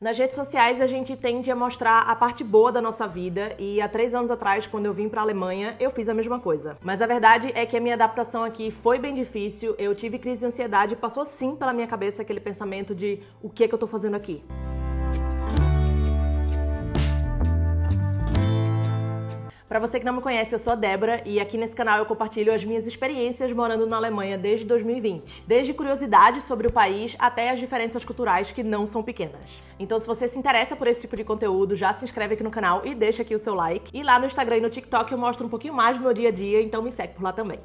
Nas redes sociais a gente tende a mostrar a parte boa da nossa vida e há 3 anos atrás, quando eu vim pra Alemanha, eu fiz a mesma coisa. Mas a verdade é que a minha adaptação aqui foi bem difícil, eu tive crise de ansiedade e passou sim pela minha cabeça aquele pensamento de o que é que eu tô fazendo aqui? Pra você que não me conhece, eu sou a Débora e aqui nesse canal eu compartilho as minhas experiências morando na Alemanha desde 2020. Desde curiosidades sobre o país até as diferenças culturais que não são pequenas. Então se você se interessa por esse tipo de conteúdo, já se inscreve aqui no canal e deixa aqui o seu like. E lá no Instagram e no TikTok eu mostro um pouquinho mais do meu dia a dia, então me segue por lá também.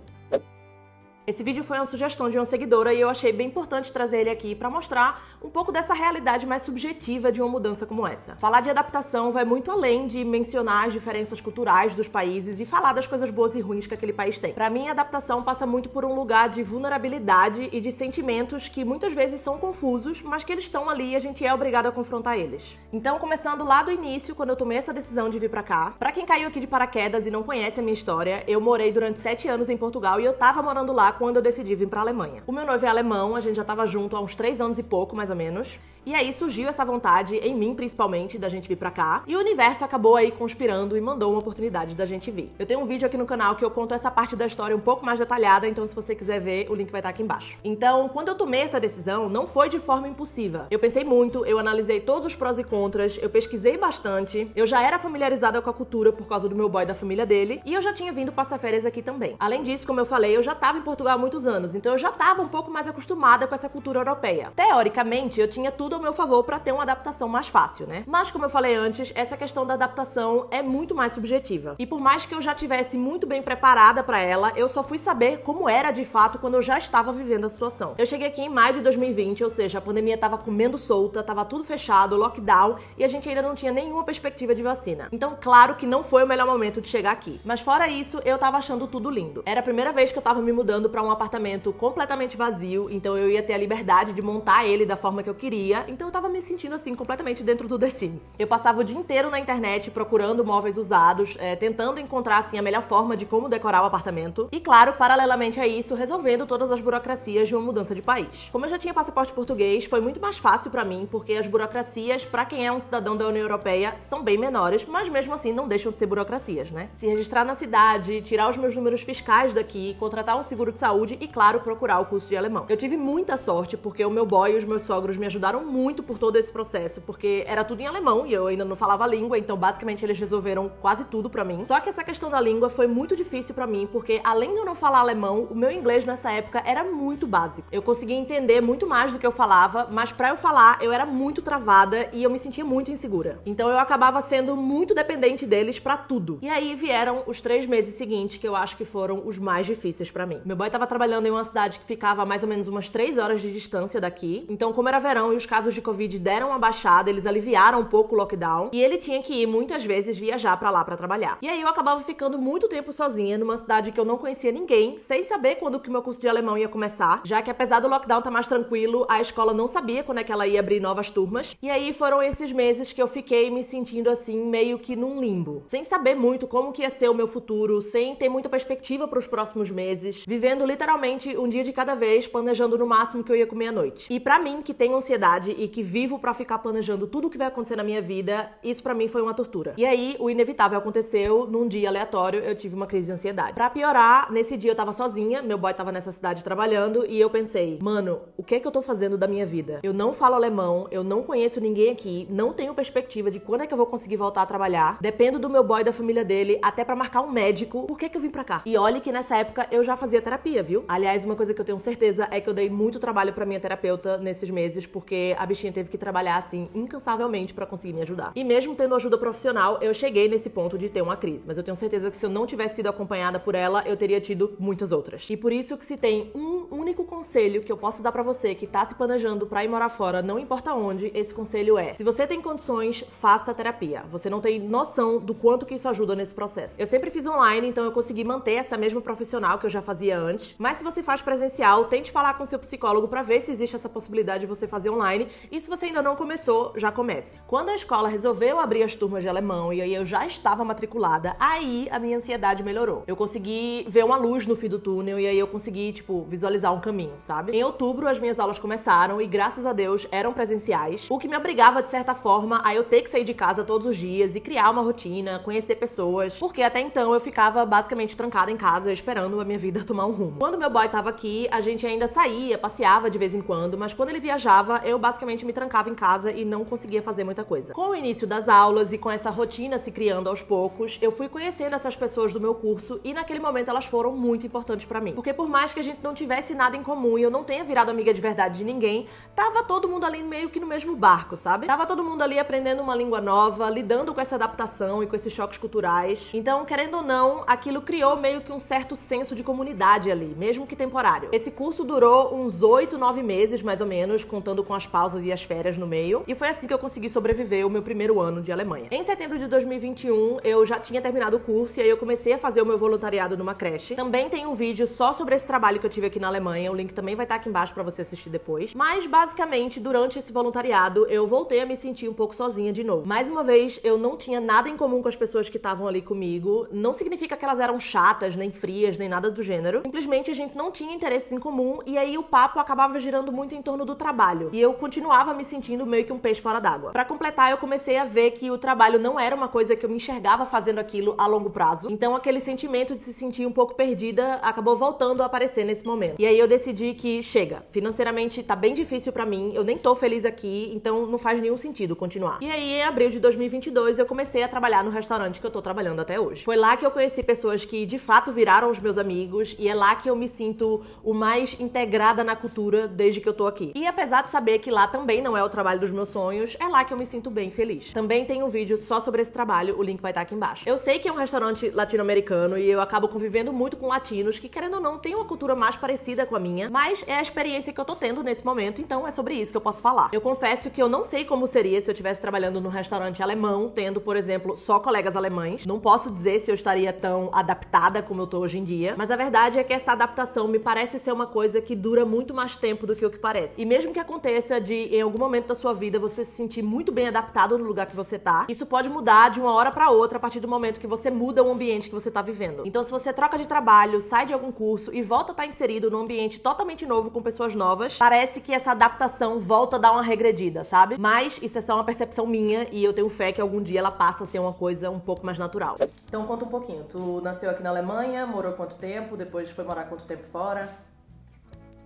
Esse vídeo foi uma sugestão de uma seguidora e eu achei bem importante trazer ele aqui pra mostrar um pouco dessa realidade mais subjetiva de uma mudança como essa. Falar de adaptação vai muito além de mencionar as diferenças culturais dos países e falar das coisas boas e ruins que aquele país tem. Pra mim, a adaptação passa muito por um lugar de vulnerabilidade e de sentimentos que muitas vezes são confusos, mas que eles estão ali e a gente é obrigado a confrontar eles. Então, começando lá do início, quando eu tomei essa decisão de vir pra cá, pra quem caiu aqui de paraquedas e não conhece a minha história, eu morei durante 7 anos em Portugal e eu tava morando lá quando eu decidi vir pra Alemanha. O meu noivo é alemão, a gente já tava junto há uns 3 anos e pouco, mais ou menos. E aí surgiu essa vontade, em mim principalmente, da gente vir pra cá. E o universo acabou aí conspirando e mandou uma oportunidade da gente vir. Eu tenho um vídeo aqui no canal que eu conto essa parte da história um pouco mais detalhada, então se você quiser ver, o link vai estar aqui embaixo. Então, quando eu tomei essa decisão, não foi de forma impulsiva. Eu pensei muito, eu analisei todos os prós e contras, eu pesquisei bastante, eu já era familiarizada com a cultura por causa do meu boy e da família dele, e eu já tinha vindo passar férias aqui também. Além disso, como eu falei, eu já tava em Portugal há muitos anos, então eu já tava um pouco mais acostumada com essa cultura europeia. Teoricamente, eu tinha tudo ao meu favor pra ter uma adaptação mais fácil, né? Mas, como eu falei antes, essa questão da adaptação é muito mais subjetiva. E por mais que eu já tivesse muito bem preparada pra ela, eu só fui saber como era de fato quando eu já estava vivendo a situação. Eu cheguei aqui em maio de 2020, ou seja, a pandemia tava comendo solta, tava tudo fechado, lockdown, e a gente ainda não tinha nenhuma perspectiva de vacina. Então, claro que não foi o melhor momento de chegar aqui. Mas fora isso, eu tava achando tudo lindo. Era a primeira vez que eu tava me mudando pra um apartamento completamente vazio, então eu ia ter a liberdade de montar ele da forma que eu queria, então eu tava me sentindo assim completamente dentro do The Sims. Eu passava o dia inteiro na internet procurando móveis usados, tentando encontrar assim a melhor forma de como decorar o apartamento e, claro, paralelamente a isso, resolvendo todas as burocracias de uma mudança de país. Como eu já tinha passaporte português, foi muito mais fácil pra mim, porque as burocracias, pra quem é um cidadão da União Europeia, são bem menores, mas mesmo assim não deixam de ser burocracias, né? Se registrar na cidade, tirar os meus números fiscais daqui, contratar um seguro de saúde e, claro, procurar o curso de alemão. Eu tive muita sorte porque o meu boy e os meus sogros me ajudaram muito por todo esse processo, porque era tudo em alemão e eu ainda não falava a língua, então basicamente eles resolveram quase tudo pra mim. Só que essa questão da língua foi muito difícil pra mim, porque além de eu não falar alemão, o meu inglês nessa época era muito básico. Eu conseguia entender muito mais do que eu falava, mas pra eu falar eu era muito travada e eu me sentia muito insegura. Então eu acabava sendo muito dependente deles pra tudo. E aí vieram os 3 meses seguintes, que eu acho que foram os mais difíceis pra mim. Meu boy tava trabalhando em uma cidade que ficava a mais ou menos umas 3 horas de distância daqui, então como era verão e os casos de Covid deram uma baixada, eles aliviaram um pouco o lockdown e ele tinha que ir muitas vezes viajar pra lá pra trabalhar. E aí eu acabava ficando muito tempo sozinha numa cidade que eu não conhecia ninguém, sem saber quando que o meu curso de alemão ia começar, já que apesar do lockdown tá mais tranquilo, a escola não sabia quando é que ela ia abrir novas turmas. E aí foram esses meses que eu fiquei me sentindo assim, meio que num limbo, sem saber muito como que ia ser o meu futuro, sem ter muita perspectiva pros próximos meses, vivendo literalmente um dia de cada vez, planejando no máximo que eu ia comer à noite. E pra mim, que tenho ansiedade e que vivo pra ficar planejando tudo o que vai acontecer na minha vida, isso pra mim foi uma tortura. E aí, o inevitável aconteceu, num dia aleatório, eu tive uma crise de ansiedade. Pra piorar, nesse dia eu tava sozinha, meu boy tava nessa cidade trabalhando, e eu pensei, mano, o que é que eu tô fazendo da minha vida? Eu não falo alemão, eu não conheço ninguém aqui, não tenho perspectiva de quando é que eu vou conseguir voltar a trabalhar, dependo do meu boy e da família dele, até pra marcar um médico, por que que eu vim pra cá? E olha que nessa época eu já fazia terapia, viu? Aliás, uma coisa que eu tenho certeza é que eu dei muito trabalho pra minha terapeuta nesses meses, porque a bichinha teve que trabalhar assim incansavelmente pra conseguir me ajudar. E mesmo tendo ajuda profissional, eu cheguei nesse ponto de ter uma crise, mas eu tenho certeza que se eu não tivesse sido acompanhada por ela, eu teria tido muitas outras. E por isso que se tem um único conselho que eu posso dar pra você que tá se planejando pra ir morar fora, não importa onde, esse conselho é: se você tem condições, faça terapia. Você não tem noção do quanto que isso ajuda nesse processo. Eu sempre fiz online, então eu consegui manter essa mesma profissional que eu já fazia antes, mas se você faz presencial, tente falar com seu psicólogo pra ver se existe essa possibilidade de você fazer online foi. E se você ainda não começou, já comece. Quando a escola resolveu abrir as turmas de alemão e aí eu já estava matriculada, aí a minha ansiedade melhorou. Eu consegui ver uma luz no fim do túnel e aí eu consegui, visualizar um caminho, sabe? Em outubro, as minhas aulas começaram e, graças a Deus, eram presenciais, o que me obrigava, de certa forma, a eu ter que sair de casa todos os dias e criar uma rotina, conhecer pessoas, porque até então eu ficava basicamente trancada em casa esperando a minha vida tomar um rumo. Quando meu boy tava aqui, a gente ainda saía, passeava de vez em quando, mas quando ele viajava, eu basicamente me trancava em casa e não conseguia fazer muita coisa. Com o início das aulas e com essa rotina se criando aos poucos, eu fui conhecendo essas pessoas do meu curso e naquele momento elas foram muito importantes pra mim. Porque por mais que a gente não tivesse nada em comum e eu não tenha virado amiga de verdade de ninguém, tava todo mundo ali meio que no mesmo barco, sabe? Tava todo mundo ali aprendendo uma língua nova, lidando com essa adaptação e com esses choques culturais. Então, querendo ou não, aquilo criou meio que um certo senso de comunidade ali, mesmo que temporário. Esse curso durou uns 8, 9 meses, mais ou menos, contando com as pausas e as férias no meio. E foi assim que eu consegui sobreviver o meu primeiro ano de Alemanha. Em setembro de 2021, eu já tinha terminado o curso e aí eu comecei a fazer o meu voluntariado numa creche. Também tem um vídeo só sobre esse trabalho que eu tive aqui na Alemanha. O link também vai estar aqui embaixo pra você assistir depois. Mas, basicamente, durante esse voluntariado, eu voltei a me sentir um pouco sozinha de novo. Mais uma vez, eu não tinha nada em comum com as pessoas que estavam ali comigo. Não significa que elas eram chatas, nem frias, nem nada do gênero. Simplesmente a gente não tinha interesses em comum e aí o papo acabava girando muito em torno do trabalho. E eu continuava me sentindo meio que um peixe fora d'água. Pra completar, eu comecei a ver que o trabalho não era uma coisa que eu me enxergava fazendo aquilo a longo prazo. Então aquele sentimento de se sentir um pouco perdida acabou voltando a aparecer nesse momento. E aí eu decidi que chega, financeiramente tá bem difícil pra mim, eu nem tô feliz aqui, então não faz nenhum sentido continuar. E aí em abril de 2022 eu comecei a trabalhar no restaurante que eu tô trabalhando até hoje. Foi lá que eu conheci pessoas que de fato viraram os meus amigos e é lá que eu me sinto o mais integrada na cultura desde que eu tô aqui. E apesar de saber que lá também não é o trabalho dos meus sonhos, é lá que eu me sinto bem feliz. Também tem um vídeo só sobre esse trabalho, o link vai estar aqui embaixo. Eu sei que é um restaurante latino-americano e eu acabo convivendo muito com latinos que, querendo ou não, tem uma cultura mais parecida com a minha, mas é a experiência que eu tô tendo nesse momento, então é sobre isso que eu posso falar. Eu confesso que eu não sei como seria se eu estivesse trabalhando num restaurante alemão, tendo, por exemplo, só colegas alemães. Não posso dizer se eu estaria tão adaptada como eu tô hoje em dia, mas a verdade é que essa adaptação me parece ser uma coisa que dura muito mais tempo do que o que parece. E mesmo que aconteça de, em algum momento da sua vida, você se sentir muito bem adaptado no lugar que você tá, isso pode mudar de uma hora pra outra a partir do momento que você muda o ambiente que você tá vivendo. Então, se você troca de trabalho, sai de algum curso e volta a estar inserido num ambiente totalmente novo com pessoas novas, parece que essa adaptação volta a dar uma regredida, sabe? Mas isso é só uma percepção minha e eu tenho fé que algum dia ela passa a ser uma coisa um pouco mais natural. Então conta um pouquinho. Tu nasceu aqui na Alemanha, morou quanto tempo? Depois foi morar quanto tempo fora?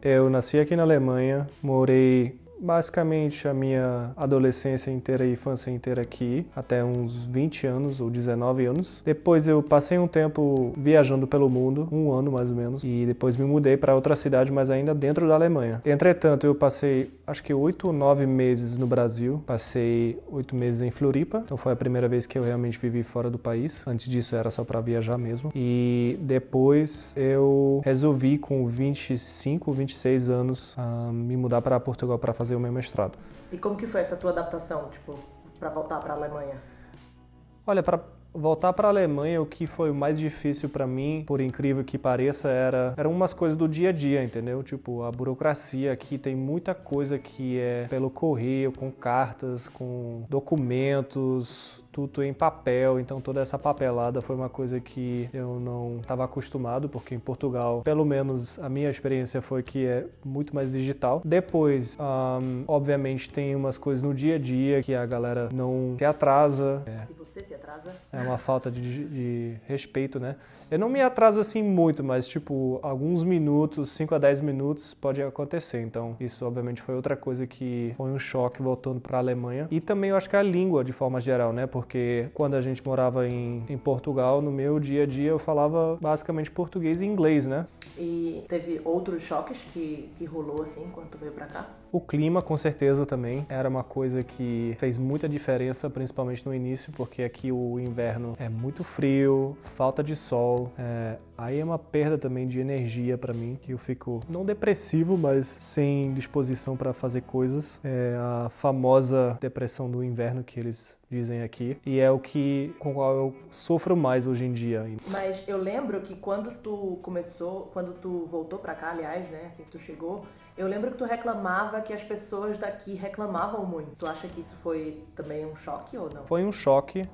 Eu nasci aqui na Alemanha, morei basicamente a minha adolescência inteira e infância inteira aqui, até uns 20 anos ou 19 anos. Depois eu passei um tempo viajando pelo mundo, um ano mais ou menos, e depois me mudei para outra cidade, mas ainda dentro da Alemanha. Entretanto, eu passei acho que 8 ou 9 meses no Brasil, passei 8 meses em Floripa, então foi a primeira vez que eu realmente vivi fora do país. Antes disso era só para viajar mesmo. E depois eu resolvi com 25, 26 anos me mudar para Portugal para fazer o meu mestrado. E como que foi essa tua adaptação, para voltar para a Alemanha? Olha, para voltar para a Alemanha, o que foi o mais difícil para mim, por incrível que pareça, eram umas coisas do dia a dia, entendeu? Tipo, a burocracia aqui tem muita coisa que é pelo correio, com cartas, com documentos, tudo em papel, então toda essa papelada foi uma coisa que eu não estava acostumado, porque em Portugal, pelo menos a minha experiência foi que é muito mais digital. Depois, obviamente, tem umas coisas no dia a dia que a galera não se atrasa. E você se atrasa? É uma falta de respeito, né? Eu não me atraso assim muito, mas tipo, alguns minutos, 5 a 10 minutos pode acontecer. Então, isso obviamente foi outra coisa que foi um choque voltando para a Alemanha. E também eu acho que a língua, de forma geral, né? Porque quando a gente morava em Portugal, no meu dia a dia eu falava basicamente português e inglês, né? E teve outros choques que rolou assim quando tu veio pra cá? O clima, com certeza, também era uma coisa que fez muita diferença, principalmente no início, porque aqui o inverno é muito frio, falta de sol, aí é uma perda também de energia pra mim, que eu fico não depressivo, mas sem disposição pra fazer coisas. É a famosa depressão do inverno que eles dizem aqui, e é o que com o qual eu sofro mais hoje em dia. Mas eu lembro que quando tu voltou pra cá, aliás, né, assim que tu chegou, Eu lembro que tu reclamava que as pessoas daqui reclamavam muito. Tu acha que isso foi também um choque ou não? Foi um choque.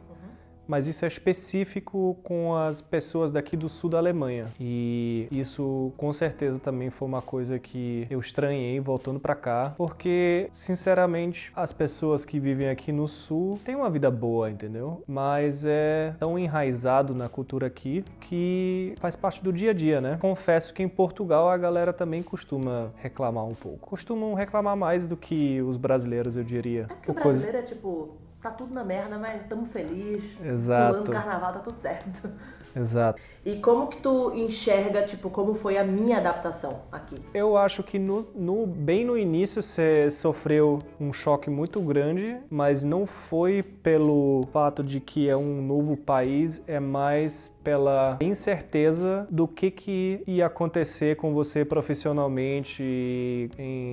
Mas isso é específico com as pessoas daqui do sul da Alemanha. E isso, com certeza, também foi uma coisa que eu estranhei voltando pra cá, porque, sinceramente, as pessoas que vivem aqui no sul têm uma vida boa, entendeu? Mas é tão enraizado na cultura aqui que faz parte do dia a dia, né? Confesso que em Portugal a galera também costuma reclamar um pouco. Costumam reclamar mais do que os brasileiros, eu diria. É porque o brasileiro é tipo... Tá tudo na merda, mas estamos felizes. Exato. Pulando carnaval, tá tudo certo. Exato. E como que tu enxerga, tipo, como foi a minha adaptação aqui? Eu acho que bem no início você sofreu um choque muito grande, mas não foi pelo fato de que é um novo país, é mais pela incerteza do que ia acontecer com você profissionalmente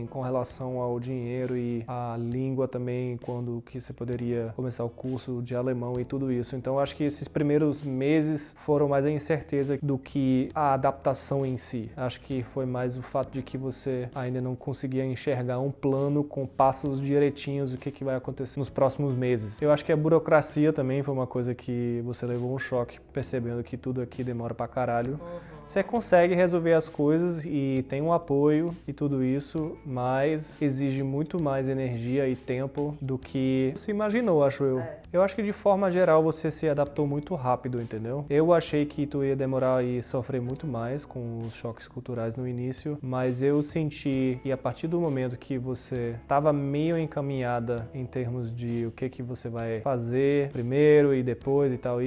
com relação ao dinheiro e à língua também, quando que você poderia começar o curso de alemão e tudo isso. Então eu acho que esses primeiros meses foram mais a incerteza do que a adaptação em si. Acho que foi mais o fato de que você ainda não conseguia enxergar um plano com passos direitinhos do que vai acontecer nos próximos meses. Eu acho que a burocracia também foi uma coisa que você levou um choque percebendo que tudo aqui demora pra caralho. Você consegue resolver as coisas e tem um apoio e tudo isso, mas exige muito mais energia e tempo do que você imaginou, acho eu. Eu acho que de forma geral você se adaptou muito rápido, entendeu? Eu achei que tu ia demorar e sofrer muito mais com os choques culturais no início, mas eu senti que a partir do momento que você estava meio encaminhada em termos de o que você vai fazer primeiro e depois e tal,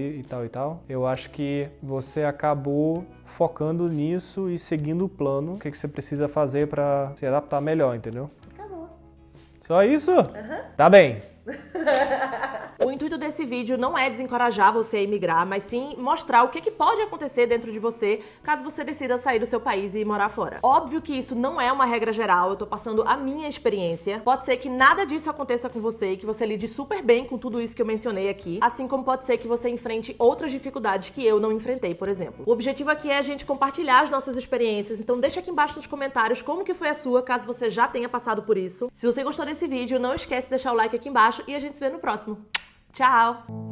eu acho que você acabou focando nisso e seguindo o plano, o que você precisa fazer para se adaptar melhor, entendeu? Acabou. Só isso? Tá bem. O intuito desse vídeo não é desencorajar você a emigrar, mas sim mostrar o que pode acontecer dentro de você caso você decida sair do seu país e morar fora. Óbvio que isso não é uma regra geral, eu tô passando a minha experiência. Pode ser que nada disso aconteça com você e que você lide super bem com tudo isso que eu mencionei aqui, assim como pode ser que você enfrente outras dificuldades que eu não enfrentei, por exemplo. O objetivo aqui é a gente compartilhar as nossas experiências, então deixa aqui embaixo nos comentários como que foi a sua, caso você já tenha passado por isso. Se você gostou desse vídeo, não esquece de deixar o like aqui embaixo e a gente se vê no próximo. Tchau!